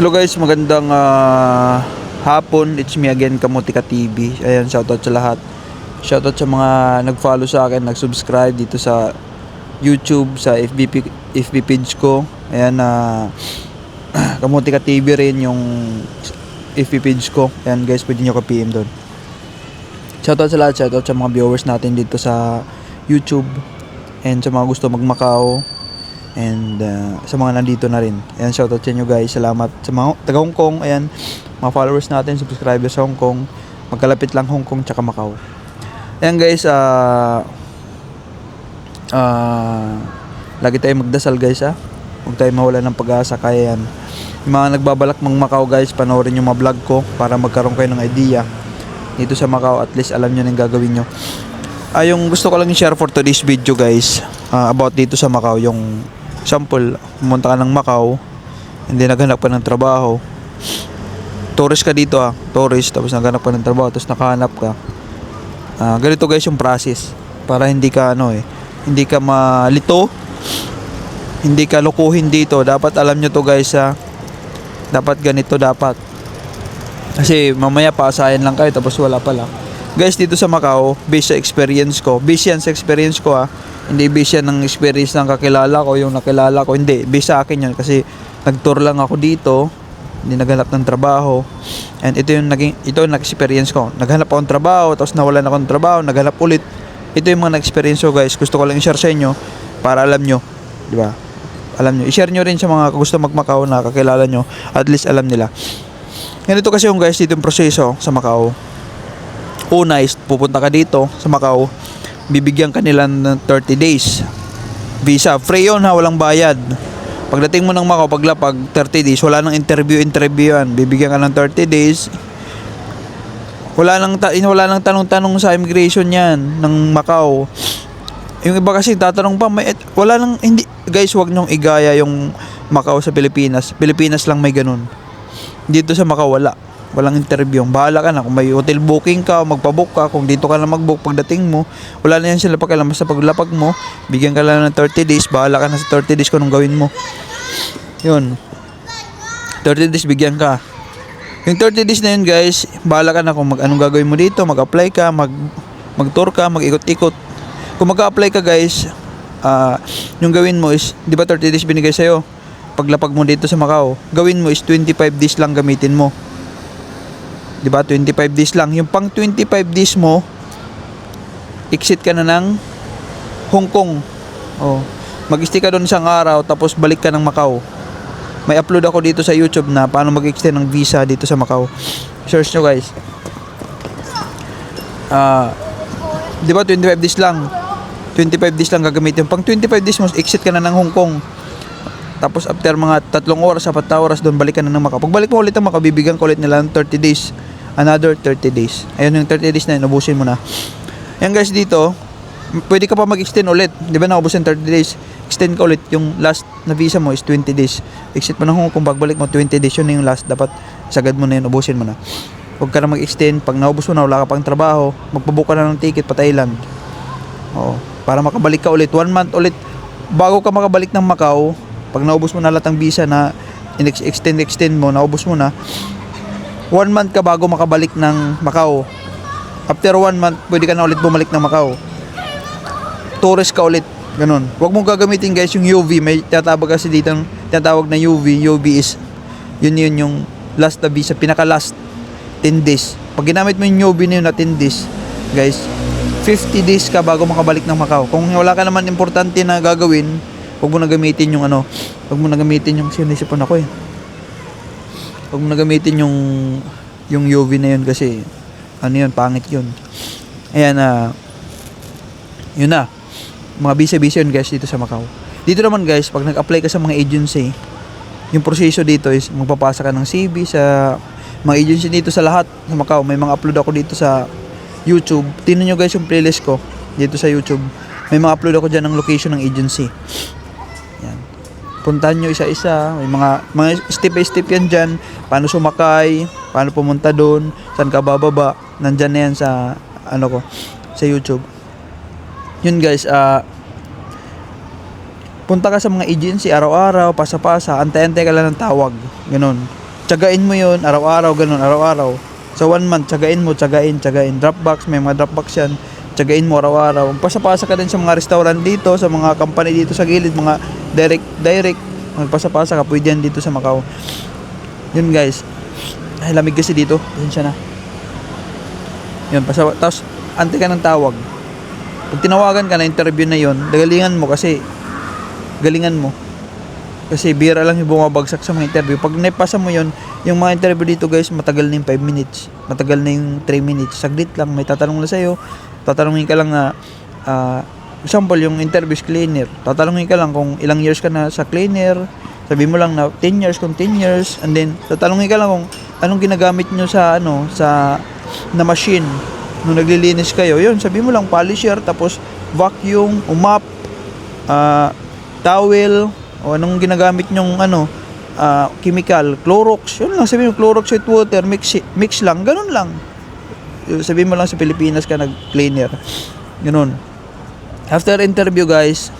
Hello guys, magandang hapon. It's me again, Kamutika TV. Ayan, shoutout sa lahat. Shoutout sa mga nag-follow sa akin, nag-subscribe dito sa YouTube, sa FB page ko. Ayan, Kamutika TV rin yung FB page ko. Ayan guys, pwede nyo ka-PM doon. Shoutout sa lahat, shoutout sa mga viewers natin dito sa YouTube. And sa mga gusto mag-Macau. And sa mga nandito na rin. Ayan, shoutout sa inyo guys. Salamat sa mga taga Hong Kong. Ayan, mga followers natin, subscribers sa Hong Kong. Magkalapit lang Hong Kong tsaka Macau. Ayan guys, lagi tayong magdasal guys ha. Huwag tayong mawala ng pag-asa. Kaya yan. Yung mga nagbabalak mang Macau guys, panoorin yung mga vlog ko para magkaroon kayo ng idea dito sa Macau. At least alam nyo na yung gagawin nyo. Yung gusto ko lang i-share for today's video guys, about dito sa Macau. Yung sample, pumunta ka ng Macau, hindi naghanap pa ng trabaho. Tourist ka dito tourist, tapos naghanap pa ng trabaho, tapos nakahanap ka. Ganito guys yung process, para hindi ka hindi ka malito, hindi ka lukuhin dito. Dapat alam nyo to guys dapat ganito dapat. Kasi mamaya paasayan lang kayo, tapos wala pala. Guys, dito sa Macau, based sa experience ko, hindi based yan ng experience ng kakilala ko, yung nakilala ko, hindi, based sa akin yun, kasi nag-tour lang ako dito, hindi naghanap ng trabaho, and ito yung experience ko, naghanap ako ng trabaho, tapos nawalan ako ng trabaho, naghanap ulit. Ito yung mga na-experience ko guys, gusto ko lang i-share sa inyo, para alam nyo, di ba? Alam nyo, i-share nyo rin sa mga gusto mag-Macau na kakilala nyo, at least alam nila. Ganito kasi yung guys, dito yung proseso sa Macau. Una is, pupunta ka dito sa Macau, bibigyan ka nila ng 30 days visa. Free yun walang bayad. Pagdating mo ng Macau, paglapag 30 days, wala nang interview yan. Bibigyan ka ng 30 days. Wala nang tanong-tanong sa immigration yan ng Macau. Yung iba kasi tatanong pa, wala nang, hindi, guys, wag nyong igaya yung Macau sa Pilipinas. Pilipinas lang may ganun. Dito sa Macau walang interview. Bahala ka na kung may hotel booking ka o magpabook ka. Kung dito ka na mag-book pagdating mo, wala na yan sila pakialam. Basta paglapag mo, bigyan ka lang ng 30 days. Bahala ka na sa 30 days kung anong gawin mo. Yun, 30 days bigyan ka. Yung 30 days na yun guys, bahala ka na kung anong gagawin mo dito. Mag-apply ka, mag-tour ka, mag-ikot-ikot. Kung mag-apply ka guys, yung gawin mo is, di ba 30 days binigay sa'yo? Paglapag mo dito sa Macau, gawin mo is 25 days lang gamitin mo. Diba? 25 days lang. Yung pang 25 days mo, exit ka na ng Hong Kong. Mag-stay ka doon isang araw, tapos balik ka ng Macau. May upload ako dito sa YouTube na paano mag-extend ng visa dito sa Macau. Search nyo guys. Diba 25 days lang? 25 days lang gagamitin. Pang 25 days mo, exit ka na ng Hong Kong. Tapos after mga 3 oras, 4 oras doon, balik ka na ng Macau. Pagbalik mo ulit ng Macau, bibigyan ko ulit nila ng 30 days. Another 30 days. Ayun yung 30 days na yun, ubusin mo na. Yan guys, dito, pwede ka pa mag-extend ulit. Di ba naubusin 30 days? Extend ka ulit. Yung last na visa mo is 20 days. Exit mo na Hong Kong, pagbalik mo 20 days. Yun na yung last. Dapat sagad mo na yun, ubusin mo na. Huwag ka na mag-extend. Pag naubos mo na, wala ka pang trabaho, magpabook ka na ng ticket pa Thailand. Para makabalik ka ulit. 1 month ulit. Bago ka makabalik ng Macau, pag naubos mo na lahat ng visa na extend mo, naubos mo na, 1 month ka bago makabalik ng Macau. After 1 month, pwede ka na ulit bumalik ng Macau. Tourist ka ulit. Ganun. Huwag mong gagamitin guys yung UV. May tinatawag kasi dito, tinatawag na UV. UV is, yun yung last na visa, pinaka-last 10 days. Pag ginamit mo yung UV na yun na 10 days, guys, 50 days ka bago makabalik ng Macau. Kung wala ka naman importante na gagawin, huwag mo na gamitin yung sinisipon ako huwag mo na gamitin yung UV na yun kasi pangit yun. Ayan, yun na, mga bisa-bisa yun guys dito sa Macau. Dito naman guys, pag nag-apply ka sa mga agency, yung proseso dito is magpapasa ka ng CV sa mga agency dito sa lahat sa Macau. May mga upload ako dito sa YouTube. Tingnan nyo guys yung playlist ko dito sa YouTube. May mga upload ako dyan ng location ng agency. Yan, puntahan nyo isa-isa. May mga step by step yan dyan. Paano sumakay, paano pumunta doon, saan ka bababa. Nandyan na yan sa sa YouTube. Yun guys, punta ka sa mga agency araw-araw, pasa-pasa, antay-antay ka lang ng tawag. Ganun. Tsagain mo yun, araw-araw, ganun, araw-araw. Sa 1 month, tsagain mo, tsagain. Dropbox, may mga Dropbox yan. Tsagain mo araw-araw. Pasa-pasa ka din sa mga restaurant dito, sa mga company dito sa gilid, mga direct. Magpasa-pasa ka, pwede yan dito sa Macau. Yun guys. Ay, lamig kasi dito. Yun siya na. Yun, tapos, ante ka ng tawag. Pag tinawagan ka na interview na yun, galingan mo kasi, Kasi bira lang yung bumabagsak sa mga interview. Pag naipasa mo yun, yung mga interview dito guys, matagal na yung 5 minutes. Matagal na yung 3 minutes. Saglit lang, may tatanong na sa'yo. Tatanungin ka lang na, example, yung interview is cleaner. Tatanungin ka lang kung ilang years ka na sa cleaner. Sabi mo lang na 10 years, kung 10 years. And then, tatanungin ka lang kung anong ginagamit nyo sa, na machine. Nung naglilinis kayo, yun, sabi mo lang polisher, tapos vacuum, mop, towel, o anong ginagamit nyong chemical, Clorox, yun lang, sabi mo Clorox with water, mix lang, ganun lang. Sabi mo lang sa Pilipinas ka nag-cleaner, ganun. After interview guys,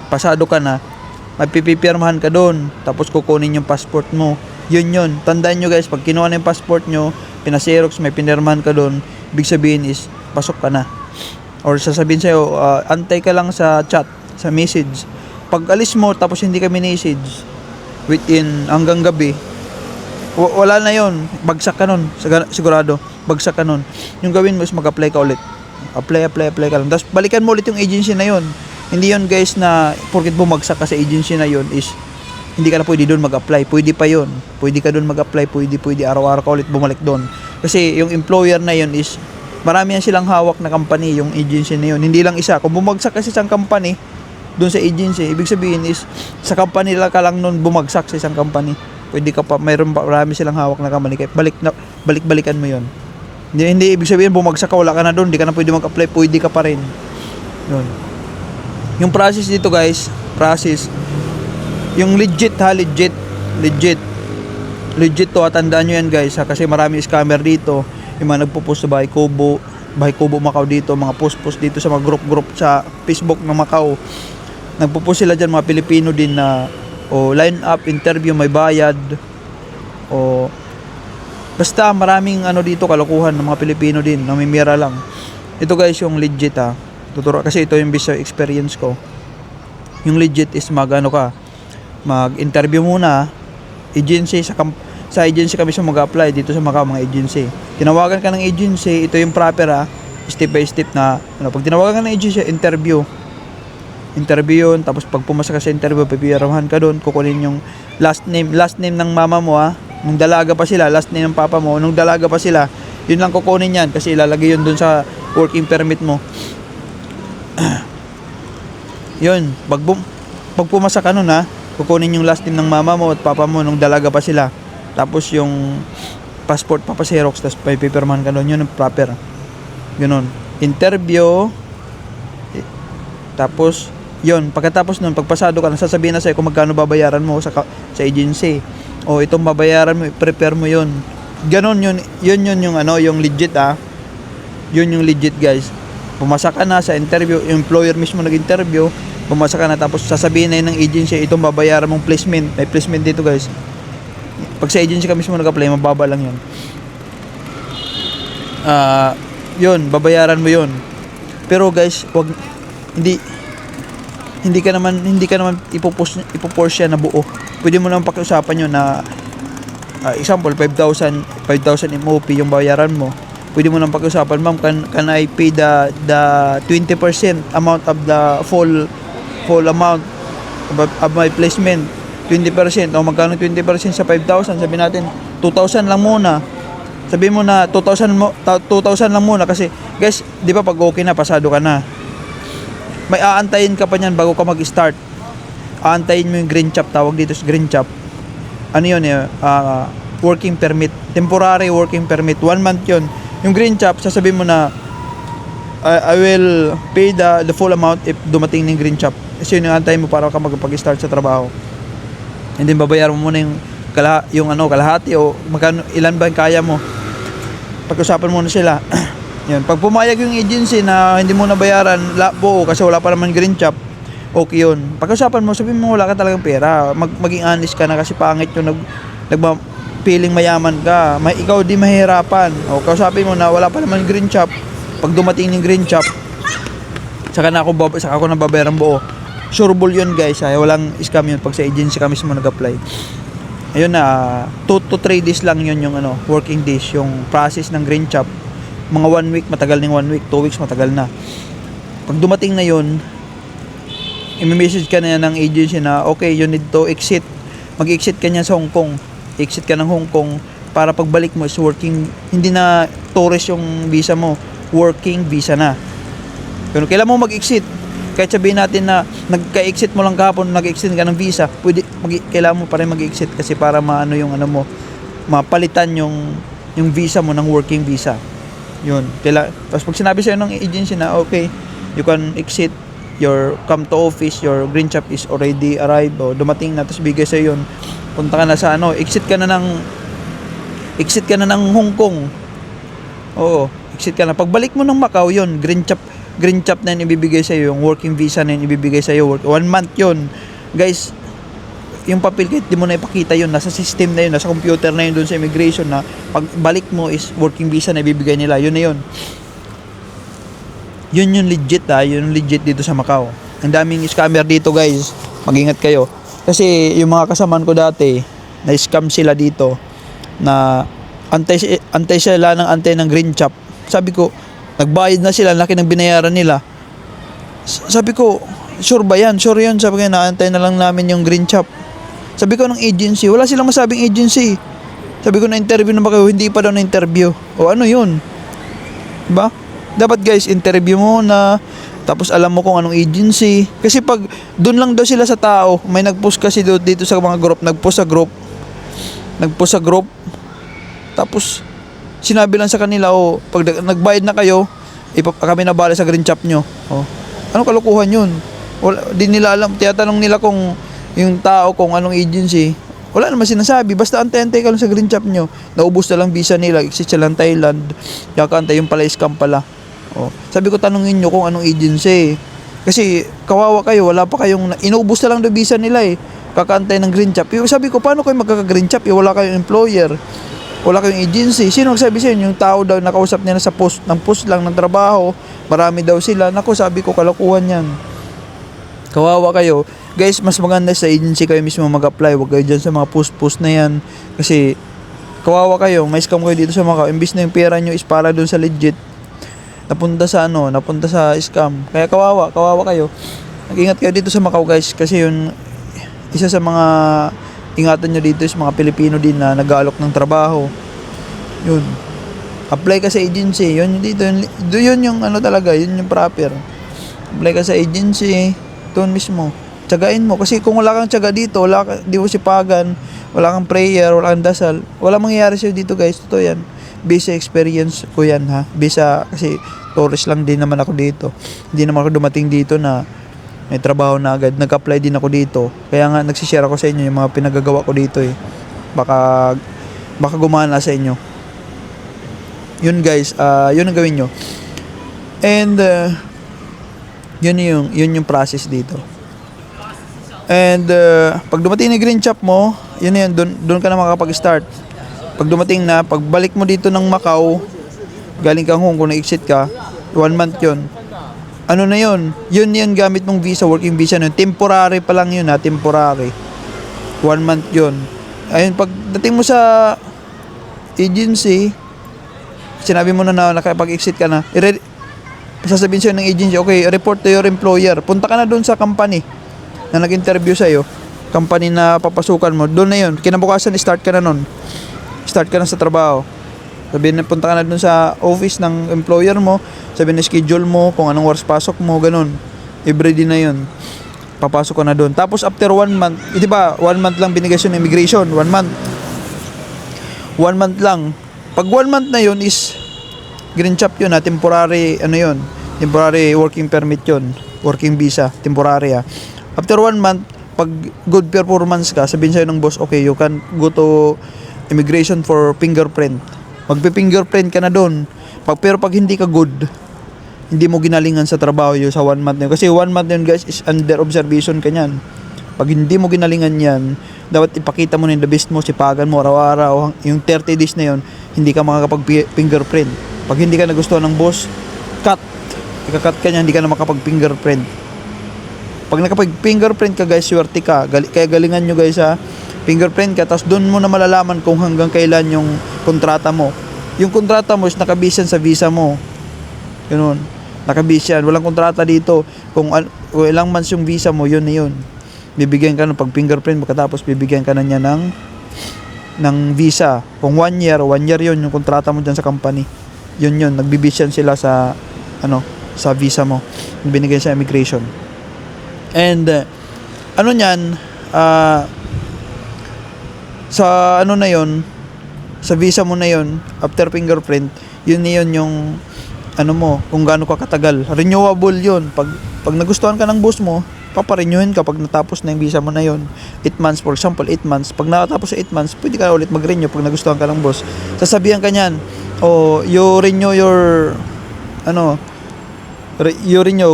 pasado ka na, mapipipirmahan ka doon, tapos kukunin yung passport mo, yun, tandaan nyo guys, pag kinuha na yung passport nyo, pinaserox, may pinirmahan ka doon, ibig sabihin is, pasok ka na. Or sasabihin sa'yo, antay ka lang sa chat, sa message. Pag alis mo tapos hindi ka message within hanggang gabi, wala na yon, bagsak ka nun, sigurado bagsak ka nun. Yung gawin mo is mag-apply ka ulit, apply ka lang, tapos balikan mo ulit yung agency na yon. Hindi yon guys na porket bumagsak ka sa agency na yon is hindi ka na pwede doon mag-apply. Pwede pa yon, pwede ka doon mag-apply, pwede araw-araw ka ulit bumalik doon, kasi yung employer na yon is marami yan silang hawak na company, yung agency na yon, hindi lang isa. Kung bumagsak kasi isang company doon sa agency, ibig sabihin is sa company lang ka lang noon bumagsak sa isang company, pwede ka pa, marami silang hawak na company, kaya balik-balikan mo yon. Hindi ibig sabihin bumagsak ka, wala ka na doon, hindi ka na pwede mag-apply, pwede ka pa rin. Yun. Yung process dito guys, yung legit to, tandaan nyo yan guys ha, kasi marami scammer dito, yung mga nagpo-post sa Bahay Kubo Macau dito, mga post dito sa mga group sa Facebook ng Macau. Nagpo-post sila dyan, mga Pilipino din na line up, interview, may bayad, basta maraming dito kalokohan ng mga Pilipino din, namimira lang. Ito guys yung legit ha, tuturo kasi ito yung visa experience ko. Yung legit is mag-interview muna, agency, sa agency kami mag-apply dito sa Macau, mga agency. Tinawagan ka ng agency, ito yung proper step by step na pag tinawagan ka ng agency, interview yun, tapos pag pumasa ka sa interview, pipiramahan ka doon, kukunin yung last name ng mama mo nung dalaga pa sila, last name ng papa mo nung dalaga pa sila, yun lang kukunin yan, kasi ilalagay yun doon sa working permit mo. Yun, pag pumasa ka nun kukunin yung last name ng mama mo at papa mo nung dalaga pa sila, tapos yung passport papaserox, tapos pipirmahan ka doon, yun yung proper, ganun. Interview, tapos yun, pagkatapos nun, pagpasado ka, sasabihin na sa'yo kung magkano babayaran mo sa agency. Itong babayaran mo, prepare mo yun. Ganon yun yung yung legit Yun yung legit guys. Pumasa ka na sa interview, yung employer mismo nag-interview, pumasa ka na, tapos sasabihin na yun ng agency, itong babayaran mong placement. May placement dito guys. Pag sa agency ka mismo nag-apply, mababa lang yun. Yun, babayaran mo yun. Pero guys, hindi ka naman ipopost siya na buo. Pwede mo naman pakiusapan yun na example 5,000 MOP yung bayaran mo. Pwede mo naman pakiusapan, ma'am, can I pay the 20% amount of the full amount of my placement, 20%, o magkano 20% sa 5,000, sabi natin 2,000 lang muna. Sabi mo na 2,000 lang muna, kasi guys, di ba pag okay na, pasado ka na, may aantayin ka pa niyan bago ka mag-start. Aantayin mo yung green chop, tawag dito sa green chop. Ano yun working permit, temporary working permit, 1 month yun. Yung green chop, sasabihin mo na I will pay the full amount if dumating ng green chop. Kasi yun yung aantayin mo para ka mag-start sa trabaho. And then babayaran mo muna yung kalahati, o magkano, ilan ba yung kaya mo. Pag-usapan muna sila. Yan, pag pumayag yung agency na hindi mo nabayaran buo kasi wala pa naman green chop, okay yun. Pag-usapan mo, sabihin mo wala ka talagang pera, maging honest ka na, kasi pangit yung feeling mayaman ka, ikaw di mahihirapan. O kausapin mo na wala pa naman green chop. Pag dumating ng green chop, saka ako nababayaran buo. Sureball yun guys, walang scam yun pag sa agency ka mismo nag-apply. Ayun na, 2 to 3 days lang yun yung working days, yung process ng green chop. Mga 1 week, matagal ng 1 week, 2 weeks, matagal na. Pag dumating na yun, i-message ka na ng agency na, okay, you need to exit. Mag-exit ka niya sa Hong Kong. Exit ka ng Hong Kong para pagbalik mo is working, hindi na tourist yung visa mo, working visa na. Pero kailan mo mag-exit? Kahit sabihin natin na nagka-exit mo lang kahapon, nag-exit ka ng visa, kailangan mo pa rin mag-exit kasi para maano yung mapalitan yung visa mo ng working visa. Yun. Tapos pag sinabi sa'yo ng agency na, okay, you can exit, come to office, your green chop is already arrived, o dumating na, tapos bigay sa'yo yun, punta ka na sa exit ka na ng Hong Kong. Oo, exit ka na. Pagbalik mo ng Macau, yun, green chop na yun ibibigay sa'yo, yung working visa na yun ibibigay sa'yo, 1 month yun. Guys, yung papel kahit di mo na ipakita yun, nasa system na yun, nasa computer na yun doon sa immigration na pagbalik mo is working visa na ibibigay nila, yun na yun. Yun yung legit yun yung legit dito sa Macau. Ang daming scammer dito guys, mag-ingat kayo. Kasi yung mga kasamaan ko dati, na-scam sila dito, na antay sila ng green chop. Sabi ko, nagbayad na sila, laki ng binayaran nila. Sabi ko, sure ba yan? Sure yun. Sabi ko, naantay na lang namin yung green chop. Sabi ko ng agency, wala silang masabing agency. Sabi ko, na-interview na ba kayo? Hindi pa daw na-interview. O ano yun? Diba? Dapat guys, interview mo na, tapos alam mo kung anong agency. Kasi pag doon lang daw sila sa tao, may nag-post kasi dito sa mga group, nag-post sa group, tapos sinabi lang sa kanila, pag nagbayad na kayo, kami na bala sa green chop nyo. Anong kalukuhan yun? Di nila alam, tiyatanong nila kung yung tao kung anong agency. Wala naman sinasabi, basta antay-antay ka lang sa green chop nyo. Naubos na lang visa nila, exit sila ng Thailand, kakantay yung pala scam pala. Sabi ko, tanungin nyo kung anong agency. Kasi kawawa kayo, wala pa kayong, inubos na lang do visa nila kakantay ng green chop. Sabi ko, paano kayo magkaka-green chop? Wala kayong employer, wala kayong agency. Sino nagsabi sa inyo? Yung tao daw nakausap nila sa post lang ng trabaho, marami daw sila. Naku, sabi ko, kalokohan yan. Kawawa kayo. Guys, mas maganda sa agency kayo mismo mag-apply. Huwag kayo dyan sa mga post na yan. Kasi kawawa kayo, may scam kayo dito sa Macau. Imbis na yung pera nyo is para dun sa legit, napunta sa scam. Kaya kawawa kayo. Nag-ingat kayo dito sa Macau guys, kasi yun, isa sa mga ingatan nyo dito is mga Pilipino din na nag-aalok ng trabaho. Yun. Apply ka sa agency. Yun yung talaga, yun yung proper. Apply ka sa agency, doon mismo. Tsagain mo. Kasi kung wala kang tsaga dito, di mo sipagan, wala kang prayer, wala kang dasal, wala mangyayari sa'yo dito guys. Totoo yan. Bisa experience ko yan Bisa, kasi tourist lang din naman ako dito. Hindi naman ako dumating dito na may trabaho na agad. Nag-apply din ako dito. Kaya nga nagsishare ako sa inyo yung mga pinagagawa ko dito Baka gumana sa inyo. Yun guys, yun ang gawin nyo. And yun yung process dito. And pag dumating na green chop mo, yun doon ka na makapag-start. Pag dumating na, pagbalik mo dito ng Macau, galing kang Hong Kong, na-exit ka, 1 month yun. Ano na yun? Yun gamit mong visa, working visa na yun. Temporary pa lang yun temporary. 1 month yun. Ayun, pag dating mo sa agency, sinabi mo na nakapag-exit ka na, sasabihin sa'yo ng agency, okay, report to your employer. Punta ka na doon sa company na nag-interview sa'yo, company na papasukan mo, doon na yun. Kinabukasan, start ka na sa trabaho. Sabihin na, punta ka na doon sa office ng employer mo, sabihin na schedule mo, kung anong oras pasok mo, ganun. Everyday na yun. Papasok ka na doon. Tapos after 1 month, di ba, 1 month lang binigay sa immigration, 1 month. 1 month lang. Pag 1 month na yun is green chop yun temporary, temporary working permit yun, working visa, temporary After 1 month, pag good performance ka, sabihin sa'yo ng boss, okay, you can go to immigration for fingerprint. Magpe-fingerprint ka na doon. Pero pag hindi ka good, hindi mo ginalingan sa trabaho yun sa 1 month na yun. Kasi 1 month na yun guys is under observation ka nyan. Pag hindi mo ginalingan yan, dapat ipakita mo na yung the best mo, sipagan mo araw-araw. Yung 30 days na yon, hindi ka makakapag-fingerprint. Pag hindi ka nagustuhan ng boss, cut. Ika-cut ka niya, hindi ka na makapag-fingerprint. Pag nakapag-fingerprint ka guys, swerte ka. Kaya galingan nyo guys ha. Fingerprint ka, tapos doon mo na malalaman kung hanggang kailan yung kontrata mo. Yung kontrata mo is nakabase yan sa visa mo. Ganun. Nakabase yan. Walang kontrata dito. Kung ilang months yung visa mo, yun na yun. Bibigyan ka ng pag fingerprint mo, katapos bibigyan ka na niya ng visa. Kung 1 year yun yung kontrata mo dyan sa company. Yun, nagbibase yan sila sa sa visa mo. Binigay sa immigration. And sa na yun, sa visa mo na yun, after fingerprint, yun na yun yung mo, kung gaano ka katagal. Renewable yun. Pag nagustuhan ka ng boss mo, paparenewin ka pag natapos na yung visa mo na yun. 8 months, for example, 8 months. Pag nakatapos sa 8 months, pwede ka ulit mag-renew pag nagustuhan ka ng boss. Sasabihan ka niyan, you renew your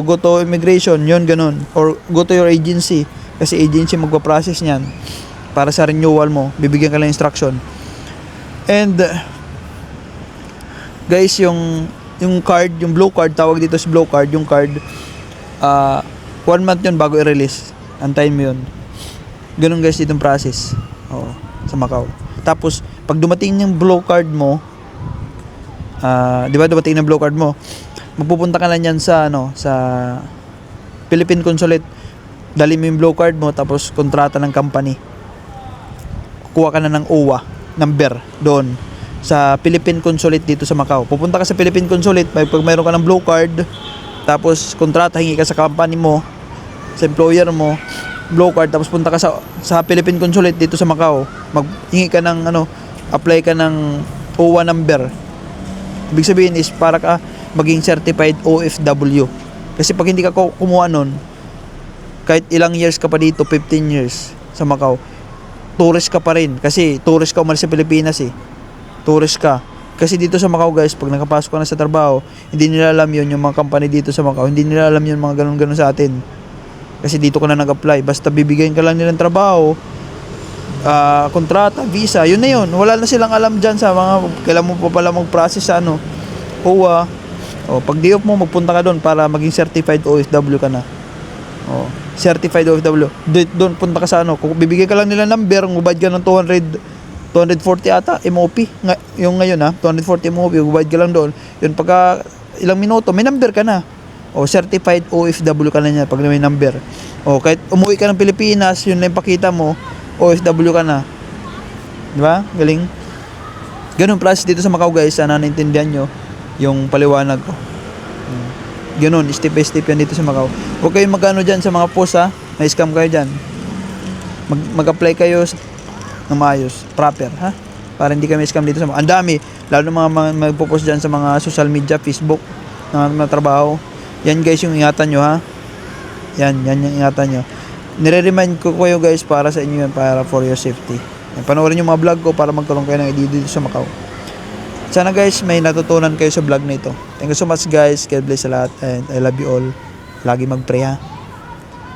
go to immigration, yun ganun. Or go to your agency, kasi agency magpa-process niyan para sa renewal mo. Bibigyan ka lang instruction. And guys, yung card, yung blue card, tawag dito sa blue card, yung card 1 month yun bago i-release. Antayin mo yun. Ganun guys ditong process. Sa Macau. Tapos pag dumating yung blue card mo, di ba dumating ng blue card mo, magpupunta ka na niyan sa Philippine Consulate. Dali mo yung blue card mo, tapos kontrata ng company. Kuha ka na ng OWA number doon sa Philippine Consulate dito sa Macau. Pupunta ka sa Philippine Consulate pag mayroon ka ng blue card, tapos kontrata, hingi ka sa company mo, sa employer mo, blue card, tapos punta ka sa Philippine Consulate dito sa Macau. Maghingi ka ng apply ka ng OWA number. Ibig sabihin is para ka maging certified OFW. Kasi pag hindi ka kumuha nun, kahit ilang years ka pa dito, 15 years sa Macau, tourist ka pa rin. Kasi tourist ka umalis sa Pilipinas Tourist ka. Kasi dito sa Macau guys, pag nakapasok ka na sa trabaho, hindi nila alam yun, yung mga company dito sa Macau, hindi nila alam yun mga ganun-ganun sa atin. Kasi dito ka na nag-apply, basta bibigyan ka lang nilang trabaho, kontrata, visa, yun na yun. Wala na silang alam dyan sa mga, kailan mo pa pala mag-process sa OWA. Pag di-off mo, magpunta ka doon para maging certified OFW ka na. Certified OFW. Doon punta ka sa kung bibigyan ka lang nila number, magbayad ka ng 240 ata MOP yung ngayon 240 MOP, magbayad ka lang doon. Yun, pagka ilang minuto may number ka na. Certified OFW ka na niya pag may number. Kahit umuwi ka ng Pilipinas, yun na yung pakita mo, OFW ka na. Di ba? Galing. Ganun process dito sa Macau guys. Sana naintindihan nyo yung paliwanag ko. Ganun, step by step yan dito sa Macau. Huwag kayong magano dyan sa mga post may scam kayo dyan. Mag-apply kayo ng maayos, proper para hindi kami scam dito sa mga, ang dami, lalo mga magpo-post dyan sa mga social media, Facebook, ng mga trabaho. Yan guys yung ingatan nyo yan yung ingatan nyo. Nire-remind ko kayo guys para sa inyo yan, para for your safety. Panoorin yung mga vlog ko para magkaroon kayo ng idea dito sa Macau. Sana guys may natutunan kayo sa vlog na ito. Thank you so much guys, God bless sa lahat, and I love you all. Lagi mag-pray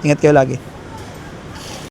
Ingat kayo lagi.